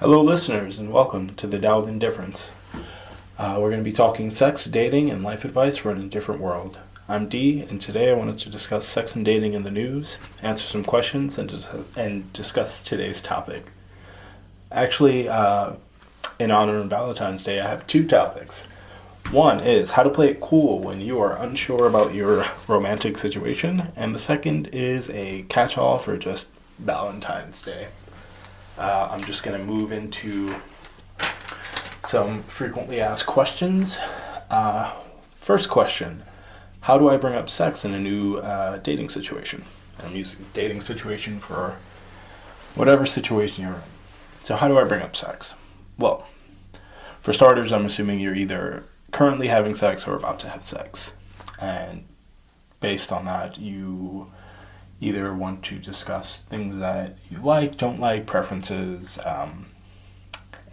Hello, listeners, and welcome to the Tao of Indifference. We're going to be talking sex, dating, and life advice for an indifferent world. I'm Dee, and today I wanted to discuss sex and dating in the news, answer some questions, and discuss today's topic. Actually, in honor of Valentine's Day, I have two topics. One is how to play it cool when you are unsure about your romantic situation, and the second is a catch-all for just Valentine's Day. I'm just going to move into some frequently asked questions. First question, how do I bring up sex in a new dating situation? I'm using dating situation for whatever situation you're in. So how do I bring up sex? Well, for starters, I'm assuming you're either currently having sex or about to have sex. And based on that, you either want to discuss things that you like, don't like, preferences,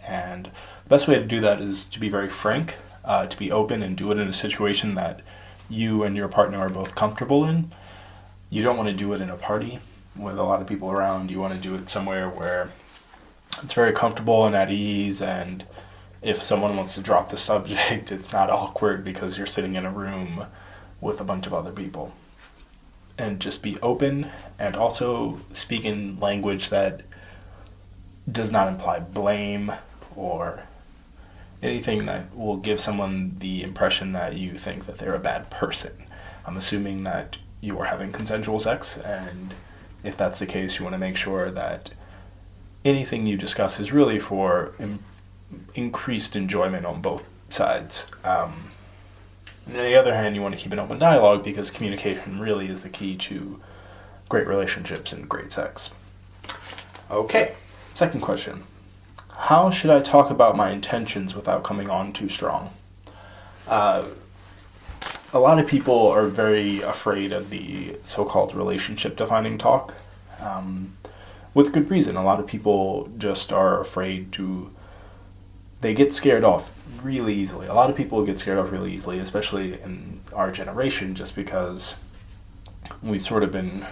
and the best way to do that is to be very frank, to be open and do it in a situation that you and your partner are both comfortable in. You don't want to do it in a party with a lot of people around. You want to do it somewhere where it's very comfortable and at ease, and if someone wants to drop the subject, it's not awkward because you're sitting in a room with a bunch of other people. And just be open and also speak in language that does not imply blame or anything that will give someone the impression that you think that they're a bad person. I'm assuming that you are having consensual sex, and if that's the case, you want to make sure that anything you discuss is really for increased enjoyment on both sides. On the other hand, you want to keep an open dialogue because communication really is the key to great relationships and great sex. Okay, second question. How should I talk about my intentions without coming on too strong? A lot of people are very afraid of the so-called relationship-defining talk. With good reason. A lot of people just are afraid to... They get scared off really easily. A lot of people get scared off really easily, especially in our generation, just because we've sort of been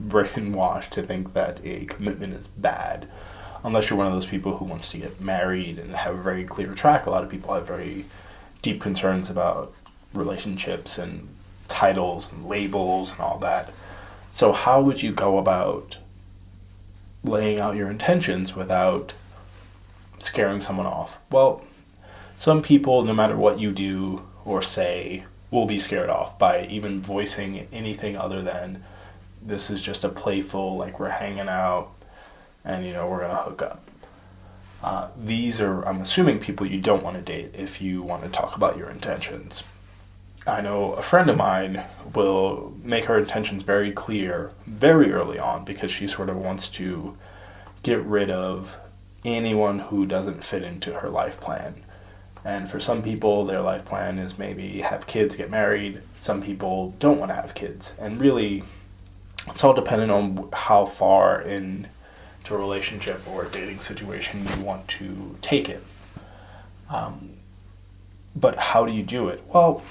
brainwashed to think that a commitment is bad. Unless you're one of those people who wants to get married and have a very clear track. A lot of people have very deep concerns about relationships and titles and labels and all that. So how would you go about laying out your intentions without scaring someone off? Well, some people, no matter what you do or say, will be scared off by even voicing anything other than this is just a playful, like we're hanging out and, we're going to hook up. These are, I'm assuming, people you don't want to date if you want to talk about your intentions. I know a friend of mine will make her intentions very clear very early on because she sort of wants to get rid of anyone who doesn't fit into her life plan. And for some people, their life plan is maybe have kids, get married. Some people don't want to have kids. And really, it's all dependent on how far into a relationship or a dating situation you want to take it. But how do you do it? Well,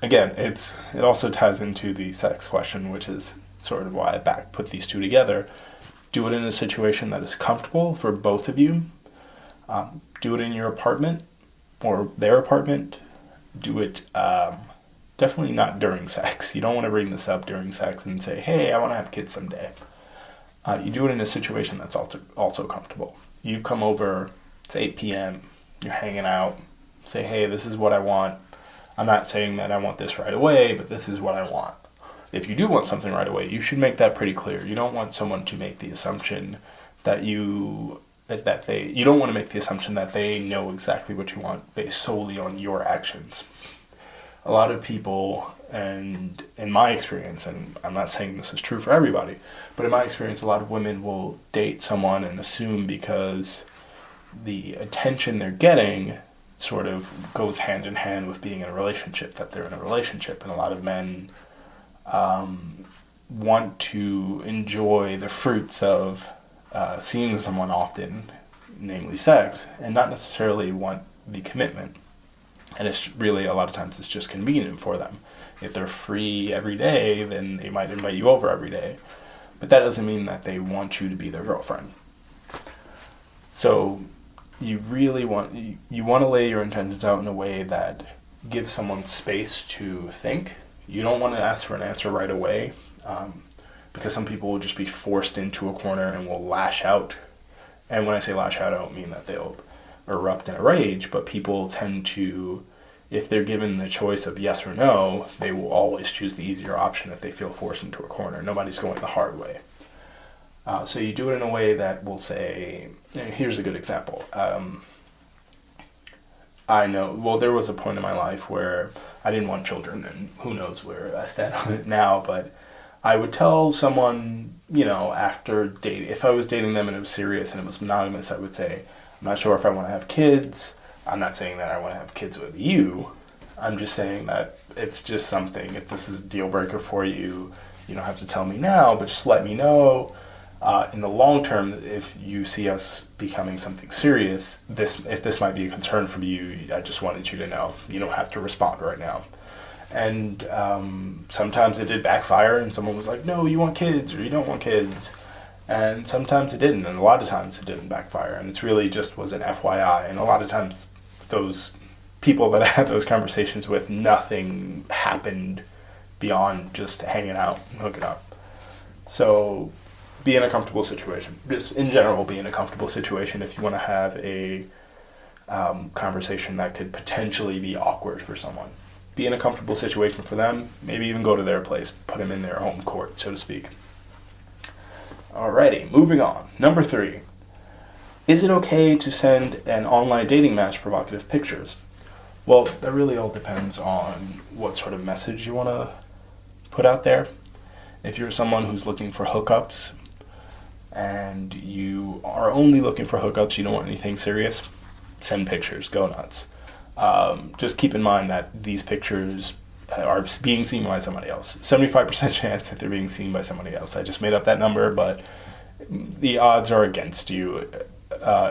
again, it also ties into the sex question, which is sort of why I put these two together. Do it in a situation that is comfortable for both of you. Do it in your apartment or their apartment. Do it definitely not during sex. You don't want to bring this up during sex and say, hey, I want to have kids someday. You do it in a situation that's also comfortable. You've come over, it's 8 p.m., you're hanging out, say, hey, this is what I want. I'm not saying that I want this right away, but this is what I want. If you do want something right away, you should make that pretty clear. You don't want someone to make the assumption that you don't want to make the assumption that they know exactly what you want based solely on your actions. A lot of people, and in my experience, and I'm not saying this is true for everybody, but in my experience, a lot of women will date someone and assume because the attention they're getting sort of goes hand in hand with being in a relationship, that they're in a relationship. And a lot of men want to enjoy the fruits of seeing someone often, namely sex, and not necessarily want the commitment. And it's really, a lot of times, it's just convenient for them. If they're free every day, then they might invite you over every day. But that doesn't mean that they want you to be their girlfriend. So you really you want to lay your intentions out in a way that gives someone space to think. You don't want to ask for an answer right away, because some people will just be forced into a corner and will lash out. And when I say lash out, I don't mean that they'll erupt in a rage, but people tend to, if they're given the choice of yes or no, they will always choose the easier option if they feel forced into a corner. Nobody's going the hard way. So you do it in a way that will say, here's a good example. I know, well, there was a point in my life where I didn't want children, and who knows where I stand on it now, but I would tell someone, after dating, if I was dating them and it was serious and it was monogamous, I would say, I'm not sure if I want to have kids. I'm not saying that I want to have kids with you. I'm just saying that it's just something, if this is a deal breaker for you, you don't have to tell me now, but just let me know. In the long term, if you see us becoming something serious, if this might be a concern for you, I just wanted you to know. You don't have to respond right now. And sometimes it did backfire, and someone was like, no, you want kids, or you don't want kids. And sometimes it didn't, and a lot of times it didn't backfire. And it's really just was an FYI. And a lot of times those people that I had those conversations with, nothing happened beyond just hanging out and hooking up. So be in a comfortable situation. Just in general, be in a comfortable situation if you want to have a conversation that could potentially be awkward for someone. Be in a comfortable situation for them. Maybe even go to their place. Put them in their home court, so to speak. Alrighty, moving on. Number 3. Is it okay to send an online dating match provocative pictures? Well, that really all depends on what sort of message you want to put out there. If you're someone who's looking for hookups, and you are only looking for hookups, you don't want anything serious, send pictures, go nuts. Just keep in mind that these pictures are being seen by somebody else. 75% chance that they're being seen by somebody else. I just made up that number, but the odds are against you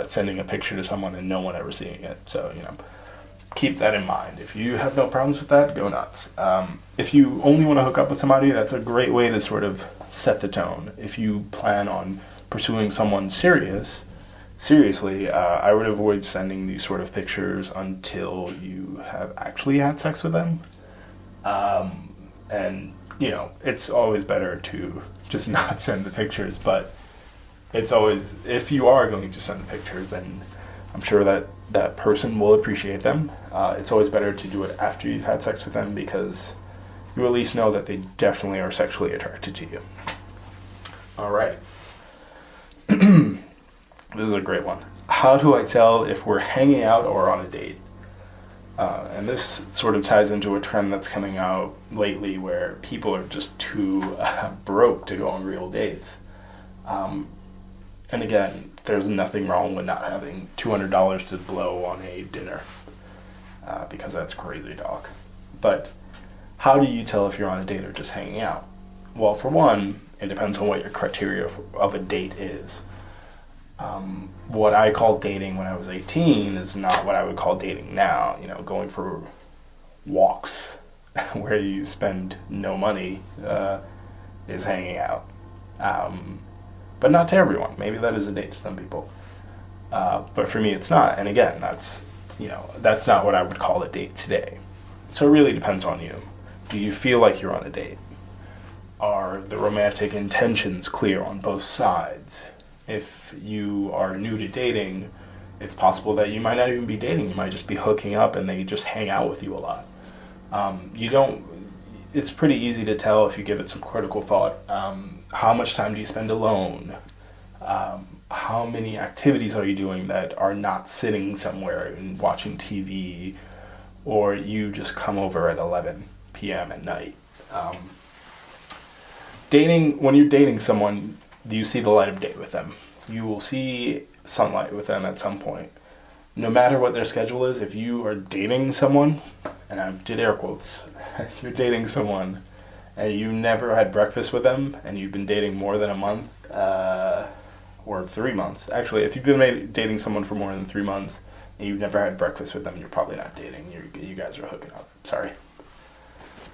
sending a picture to someone and no one ever seeing it. So, keep that in mind. If you have no problems with that, go nuts. If you only want to hook up with somebody, that's a great way to sort of set the tone. If you plan on pursuing someone seriously, I would avoid sending these sort of pictures until you have actually had sex with them. And, it's always better to just not send the pictures, but it's always, if you are going to send the pictures, then I'm sure that person will appreciate them. It's always better to do it after you've had sex with them, because you at least know that they definitely are sexually attracted to you. All right. This is a great one. How do I tell if we're hanging out or on a date? And this sort of ties into a trend that's coming out lately where people are just too broke to go on real dates. And again, there's nothing wrong with not having $200 to blow on a dinner, because that's crazy talk. But how do you tell if you're on a date or just hanging out? Well, for one, it depends on what your criteria of a date is. What I called dating when I was 18 is not what I would call dating now. Going for walks where you spend no money is hanging out. But not to everyone. Maybe that is a date to some people. But for me, it's not. And again, that's not what I would call a date today. So it really depends on you. Do you feel like you're on a date? Are the romantic intentions clear on both sides? If you are new to dating, it's possible that you might not even be dating. You might just be hooking up and they just hang out with you a lot. It's pretty easy to tell if you give it some critical thought. How much time do you spend alone? How many activities are you doing that are not sitting somewhere and watching TV, or you just come over at 11 p.m. at night? When you're dating someone, you see the light of day with them. You will see sunlight with them at some point. No matter what their schedule is, if you are dating someone, and I did air quotes, if you're dating someone and you never had breakfast with them and you've been dating more than a month, or 3 months. Actually, if you've been dating someone for more than 3 months and you've never had breakfast with them, you're probably not dating. You guys are hooking up. Sorry.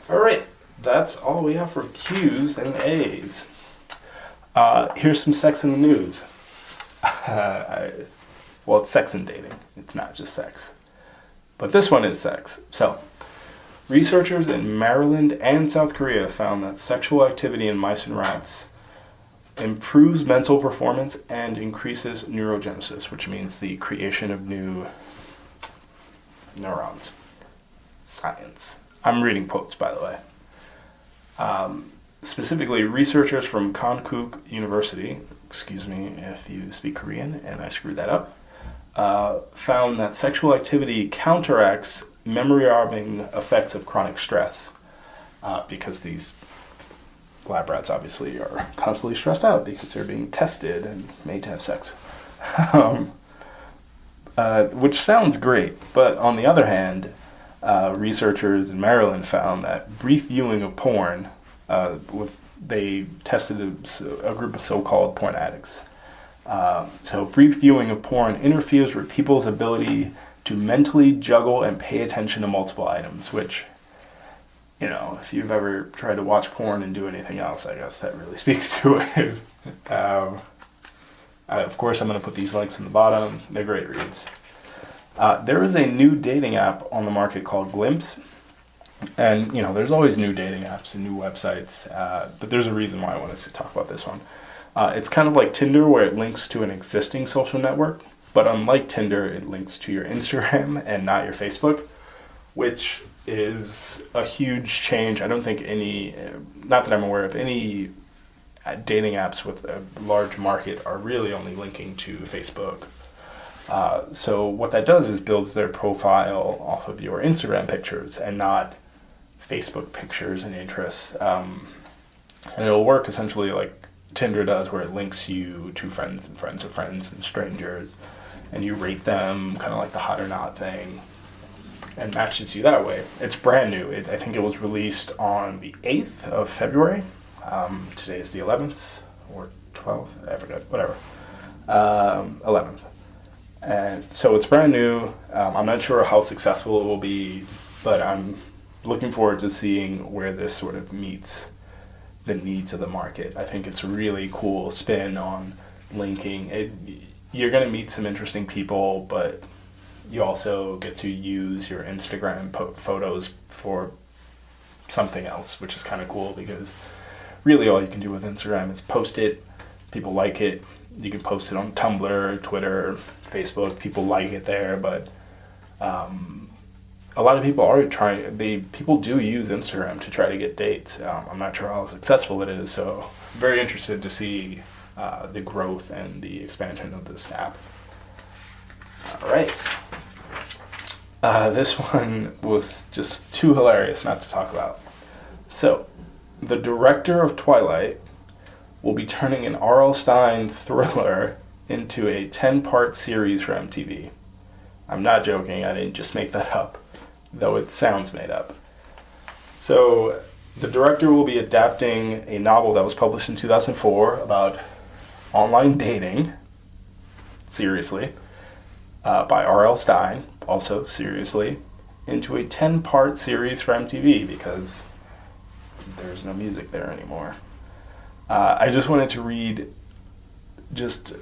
All right. That's all we have for Q's and A's. Here's some sex in the news. Well, it's sex and dating. It's not just sex. But this one is sex. So, researchers in Maryland and South Korea found that sexual activity in mice and rats improves mental performance and increases neurogenesis, which means the creation of new neurons. Science. I'm reading quotes, by the way. Specifically, researchers from Konkuk University, excuse me if you speak Korean and I screwed that up, found that sexual activity counteracts memory-robbing effects of chronic stress, because these lab rats obviously are constantly stressed out because they're being tested and made to have sex. Which sounds great, but on the other hand, researchers in Maryland found that brief viewing of porn, they tested a group of so-called porn addicts. So brief viewing of porn interferes with people's ability to mentally juggle and pay attention to multiple items, which, if you've ever tried to watch porn and do anything else, I guess that really speaks to it. Of course, I'm going to put these links in the bottom. They're great reads. There is a new dating app on the market called Glimpse. And, there's always new dating apps and new websites, but there's a reason why I wanted to talk about this one. It's kind of like Tinder, where it links to an existing social network, but unlike Tinder, it links to your Instagram and not your Facebook, which is a huge change. I don't think not that I'm aware of, any dating apps with a large market are really only linking to Facebook. So what that does is builds their profile off of your Instagram pictures and not Facebook pictures and interests. And it'll work essentially like Tinder does, where it links you to friends and friends of friends and strangers, and you rate them, kind of like the hot or not thing, and matches you that way. It's brand new. I think it was released on the 8th of February. Today is the 11th or 12th. I forget. Whatever. 11th. And so it's brand new. I'm not sure how successful it will be, but I'm looking forward to seeing where this sort of meets the needs of the market. I think it's a really cool spin on linking. You're going to meet some interesting people, but you also get to use your Instagram photos for something else, which is kind of cool, because really all you can do with Instagram is post it. People like it. You can post it on Tumblr, Twitter, Facebook. People like it there, but a lot of people are people do use Instagram to try to get dates. I'm not sure how successful it is, so I'm very interested to see the growth and the expansion of this app. All right. This one was just too hilarious not to talk about. So, the director of Twilight will be turning an R.L. Stine thriller into a 10-part series for MTV. I'm not joking, I didn't just make that up, though it sounds made up. So, the director will be adapting a novel that was published in 2004 about online dating, seriously, by R.L. Stine, also seriously, into a 10-part series for MTV, because there's no music there anymore. I just wanted to read just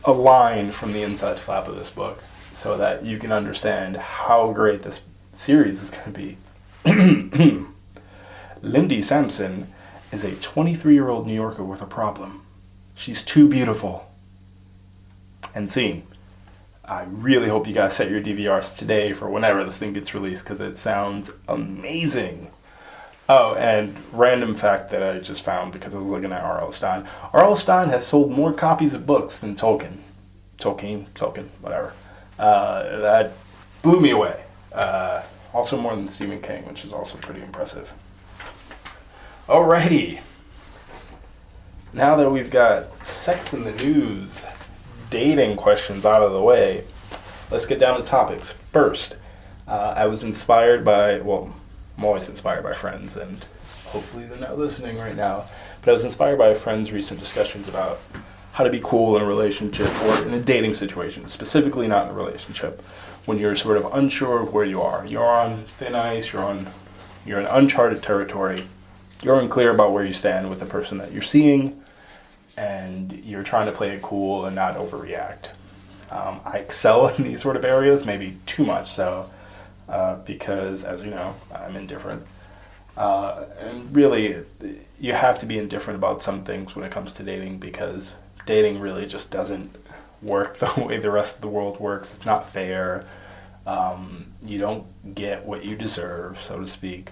a line from the inside flap of this book so that you can understand how great this series is going to be. Lindy Sampson is a 23-year-old New Yorker with a problem. She's too beautiful. And scene. I really hope you guys set your DVRs today for whenever this thing gets released, because it sounds amazing. Oh, and random fact that I just found because I was looking at R.L. Stine. R.L. Stine has sold more copies of books than Tolkien, whatever. That blew me away. Also more than Stephen King, which is also pretty impressive. Alrighty. Now that we've got sex in the news, dating questions out of the way, let's get down to topics. First, I was inspired by, I'm always inspired by friends, and hopefully they're not listening right now, but I was inspired by a friend's recent discussions about how to be cool in a relationship or in a dating situation, specifically not in a relationship, when you're sort of unsure of where you are. You're on thin ice, you're in uncharted territory, you're unclear about where you stand with the person that you're seeing, and you're trying to play it cool and not overreact. I excel in these sort of areas, maybe too much so, because, as you know, I'm indifferent. And really, you have to be indifferent about some things when it comes to dating, because dating really just doesn't work the way the rest of the world works. It's not fair. You don't get what you deserve, so to speak.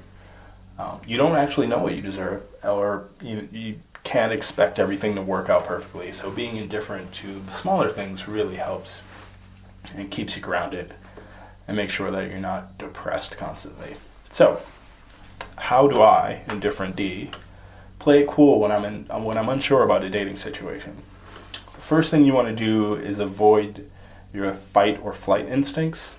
You don't actually know what you deserve, or you can't expect everything to work out perfectly. So being indifferent to the smaller things really helps and keeps you grounded and makes sure that you're not depressed constantly. So, how do I, indifferent D, play it cool when I'm unsure about a dating situation? The first thing you want to do is avoid your fight or flight instincts.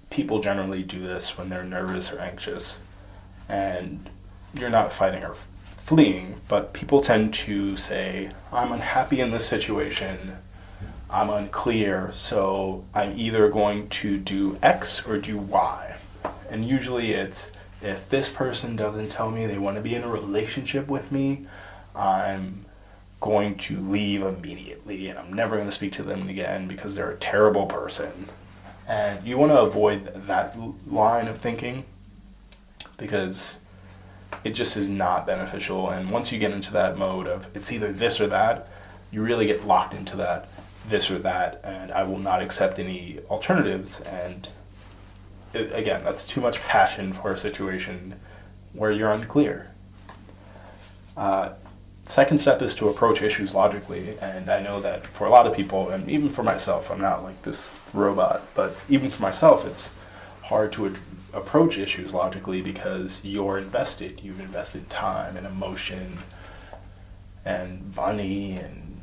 People generally do this when they're nervous or anxious, and you're not fighting or fleeing, but people tend to say, I'm unhappy in this situation, I'm unclear, so I'm either going to do X or do Y. And usually it's, if this person doesn't tell me they want to be in a relationship with me, I'm going to leave immediately and I'm never going to speak to them again because they're a terrible person. And you want to avoid that line of thinking, because it just is not beneficial. And once you get into that mode of it's either this or that, you really get locked into that this or that, and I will not accept any alternatives. And again, that's too much passion for a situation where you're unclear. Second step is to approach issues logically, and I know that for a lot of people, and even for myself, I'm not like this robot, but even for myself, it's hard to approach issues logically because you're invested. You've invested time and emotion and money and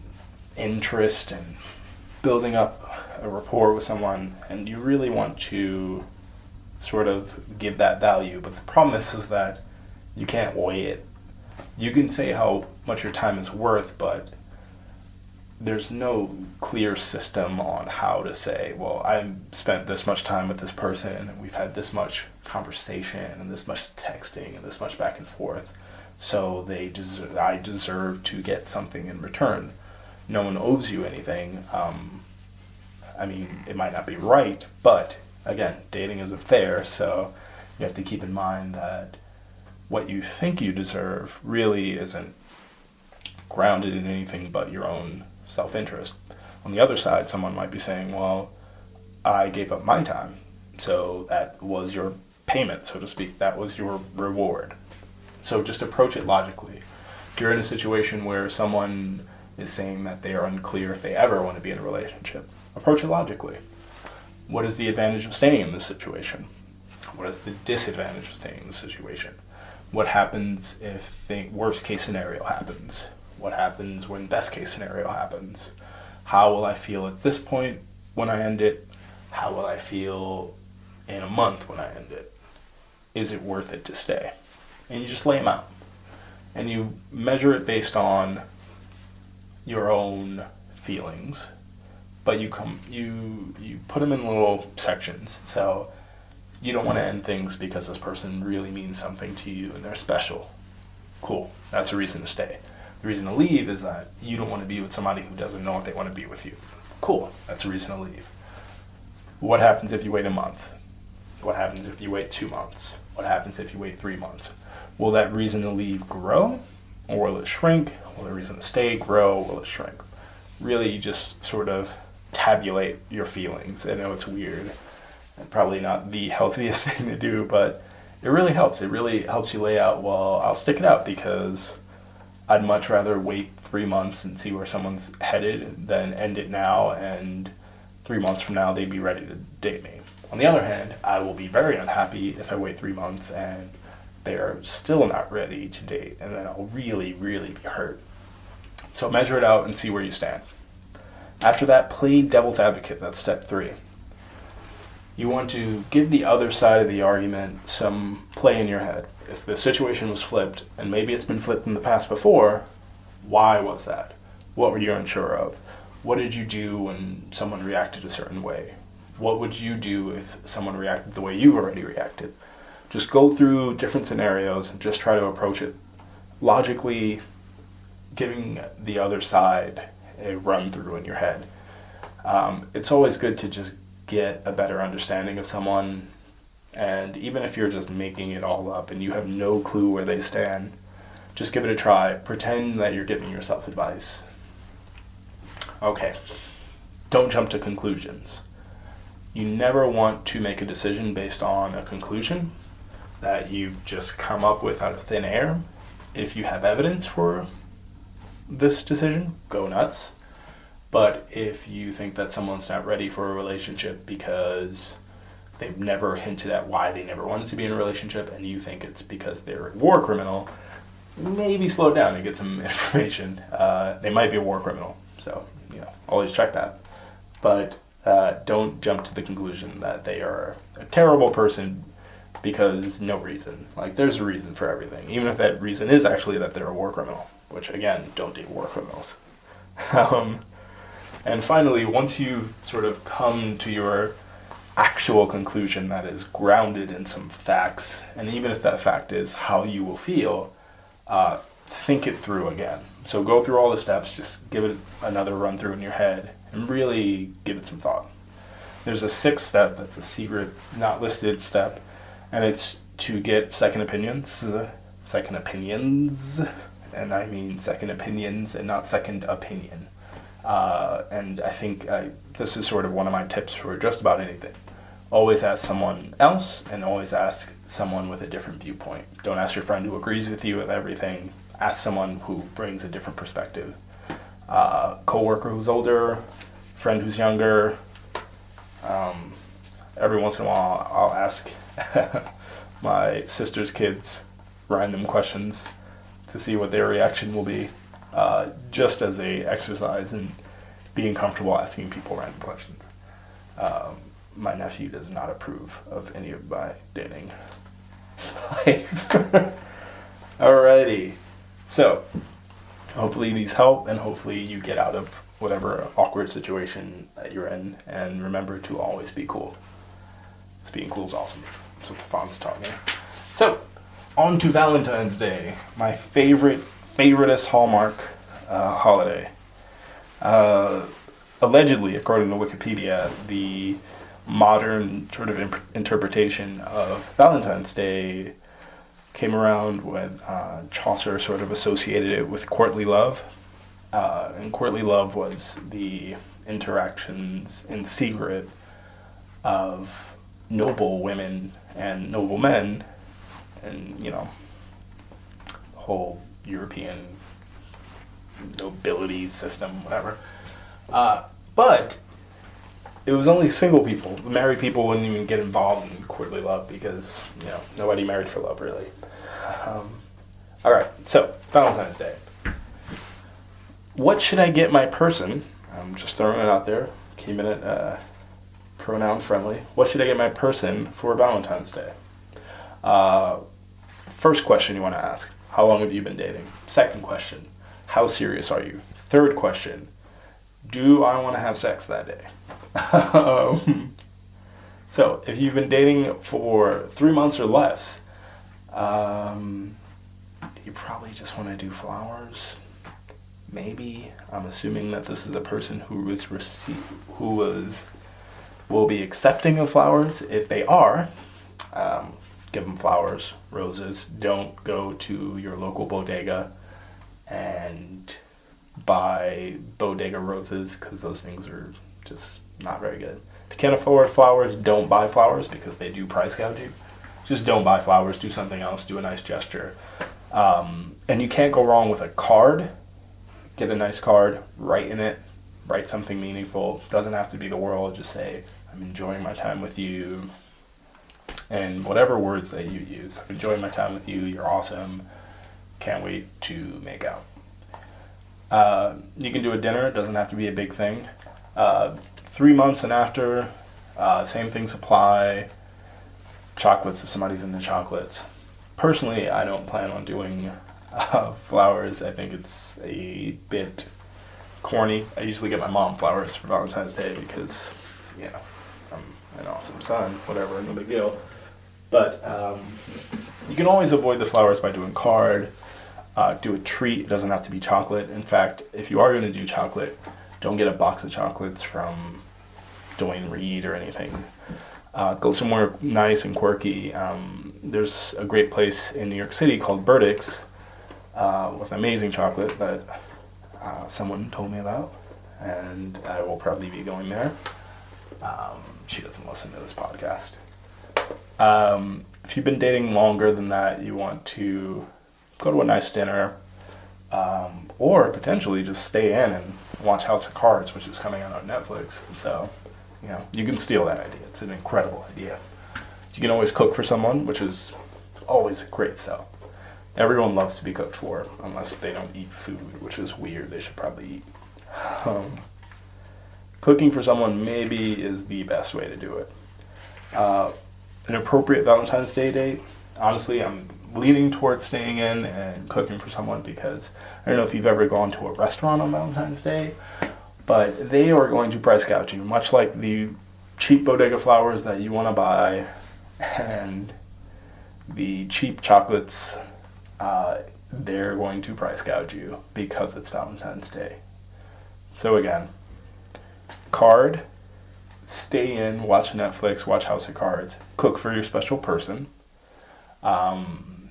interest and building up a rapport with someone, and you really want to sort of give that value. But the problem is that you can't weigh it. You can say how much your time is worth, but there's no clear system on how to say, well, I spent this much time with this person, and we've had this much conversation, and this much texting, and this much back and forth, so I deserve to get something in return. No one owes you anything. I mean, it might not be right, but again, dating isn't fair, so you have to keep in mind that what you think you deserve really isn't grounded in anything but your own self-interest. On the other side, someone might be saying, well, I gave up my time, so that was your payment, so to speak. That was your reward. So just approach it logically. If you're in a situation where someone is saying that they are unclear if they ever want to be in a relationship, approach it logically. What is the advantage of staying in this situation? What is the disadvantage of staying in this situation? What happens if the worst case scenario happens? What happens when best case scenario happens? How will I feel at this point when I end it? How will I feel in a month when I end it? Is it worth it to stay? And you just lay them out. And you measure it based on your own feelings, but you put them in little sections. So you don't want to end things because this person really means something to you and they're special. Cool, that's a reason to stay. The reason to leave is that you don't want to be with somebody who doesn't know if they want to be with you. Cool, that's a reason to leave. What happens if you wait a month? What happens if you wait 2 months? What happens if you wait 3 months? Will that reason to leave grow, or will it shrink? Will the reason to stay grow? Will it shrink? Really, you just sort of tabulate your feelings. I know it's weird and probably not the healthiest thing to do, but it really helps. It really helps you lay out, well, I'll stick it out because I'd much rather wait 3 months and see where someone's headed than end it now and 3 months from now they'd be ready to date me. On the other hand, I will be very unhappy if I wait 3 months and they're still not ready to date, and then I'll really, really be hurt. So measure it out and see where you stand. After that, play devil's advocate. That's step 3. You want to give the other side of the argument some play in your head. If the situation was flipped, and maybe it's been flipped in the past before, why was that? What were you unsure of? What did you do when someone reacted a certain way? What would you do if someone reacted the way you already reacted? Just go through different scenarios and just try to approach it logically, giving the other side a run through in your head. It's always good to just get a better understanding of someone, and even if you're just making it all up and you have no clue where they stand, just give it a try. Pretend that you're giving yourself advice. Okay, don't jump to conclusions. You never want to make a decision based on a conclusion that you've just come up with out of thin air. If you have evidence for this decision, go nuts. But if you think that someone's not ready for a relationship because they've never hinted at why they never wanted to be in a relationship, and you think it's because they're a war criminal, maybe slow down and get some information. They might be a war criminal, so always check that. But don't jump to the conclusion that they are a terrible person because no reason. Like, there's a reason for everything, even if that reason is actually that they're a war criminal, which, again, don't date war criminals. And finally, once you sort of come to your actual conclusion that is grounded in some facts, and even if that fact is how you will feel, think it through again. So go through all the steps, just give it another run through in your head, and really give it some thought. There's a sixth step that's a secret, not listed step, and it's to get second opinions. Second opinions, and I mean second opinions and not second opinion. And I think this is sort of one of my tips for just about anything. Always ask someone else, and always ask someone with a different viewpoint. Don't ask your friend who agrees with you with everything. Ask someone who brings a different perspective. Coworker who's older, friend who's younger. Every once in a while, I'll ask my sister's kids random questions to see what their reaction will be, just as a exercise in being comfortable asking people random questions. My nephew does not approve of any of my dating life. Alrighty. So, hopefully these help, and hopefully you get out of whatever awkward situation that you're in, and remember to always be cool. Being cool is awesome. That's what the font's taught me. So, on to Valentine's Day, my favoriteest Hallmark holiday. Allegedly, according to Wikipedia, the modern sort of interpretation of Valentine's Day came around when Chaucer sort of associated it with courtly love. And courtly love was the interactions in secret of noble women and noble men, and whole European nobility system, whatever. But it was only single people. The married people wouldn't even get involved in courtly love because nobody married for love, really. All right, so Valentine's Day. What should I get my person? I'm just throwing it out there, keeping it pronoun friendly. What should I get my person for Valentine's Day? First question you want to ask, how long have you been dating? Second question, how serious are you? Third question, do I want to have sex that day? So if you've been dating for 3 months or less, you probably just want to do flowers. Maybe. I'm assuming that this is a person who will be accepting of flowers. If they are, give them flowers, roses. Don't go to your local bodega and buy bodega roses, because those things are just not very good. If you can't afford flowers, don't buy flowers, because they do price gouge you. Just don't buy flowers. Do something else. Do a nice gesture. And you can't go wrong with a card. Get a nice card, write in it, write something meaningful. Doesn't have to be the world, just say, I'm enjoying my time with you, and whatever words that you use. I'm enjoying my time with you, you're awesome, can't wait to make out. You can do a dinner, it doesn't have to be a big thing. 3 months and after, same things apply. Chocolates, if somebody's into chocolates. Personally, I don't plan on doing flowers. I think it's a bit corny. I usually get my mom flowers for Valentine's Day because, I'm an awesome son, whatever, no big deal. But you can always avoid the flowers by doing card, do a treat. It doesn't have to be chocolate. In fact, if you are going to do chocolate, Don't get a box of chocolates from Dwayne Reed or anything. Go somewhere nice and quirky. There's a great place in New York City called Burdick's with amazing chocolate that someone told me about, and I will probably be going there. She doesn't listen to this podcast. If you've been dating longer than that, you want to go to a nice dinner, or potentially just stay in and watch House of Cards, which is coming out on Netflix. So, you can steal that idea. It's an incredible idea. You can always cook for someone, which is always a great sell. Everyone loves to be cooked for, unless they don't eat food, which is weird. They should probably eat. Cooking for someone maybe is the best way to do it. An appropriate Valentine's Day date, honestly, I'm leaning towards staying in and cooking for someone, because I don't know if you've ever gone to a restaurant on Valentine's Day, but they are going to price gouge you, much like the cheap bodega flowers that you want to buy and the cheap chocolates. They're going to price gouge you because it's Valentine's Day. So again, card, stay in, watch Netflix, watch House of Cards, cook for your special person, and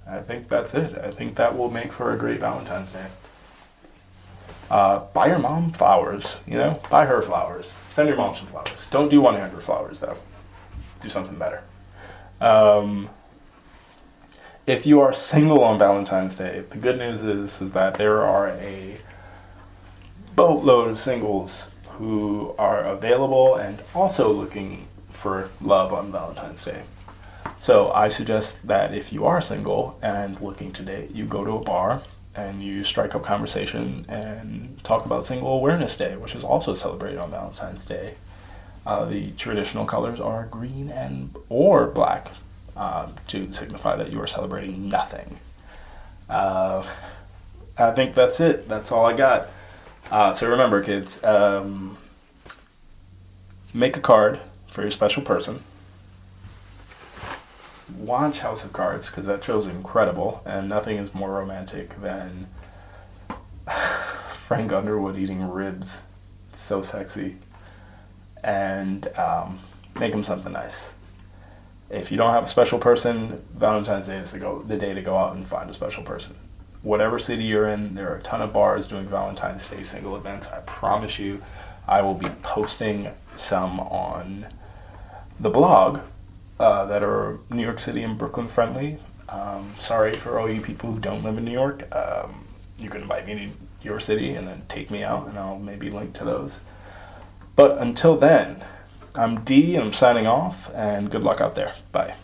I think that's it. I think that will make for a great Valentine's Day. Buy your mom flowers, buy her flowers. Send your mom some flowers. Don't do 100 flowers though. Do something better. If you are single on Valentine's Day, the good news is that there are a boatload of singles who are available and also looking for love on Valentine's Day. So I suggest that if you are single and looking to date, you go to a bar and you strike up conversation and talk about Single Awareness Day, which is also celebrated on Valentine's Day. The traditional colors are green or black, to signify that you are celebrating nothing. I think that's it. That's all I got. So remember, kids, make a card for your special person. Watch House of Cards, because that show's incredible, and nothing is more romantic than Frank Underwood eating ribs. It's so sexy. And make them something nice. If you don't have a special person, Valentine's Day is the day to go out and find a special person. Whatever city you're in, there are a ton of bars doing Valentine's Day single events. I promise you, I will be posting some on the blog that are New York City and Brooklyn friendly. Sorry for all you people who don't live in New York. You can invite me to your city and then take me out, and I'll maybe link to those. But until then, I'm D, and I'm signing off, and good luck out there. Bye.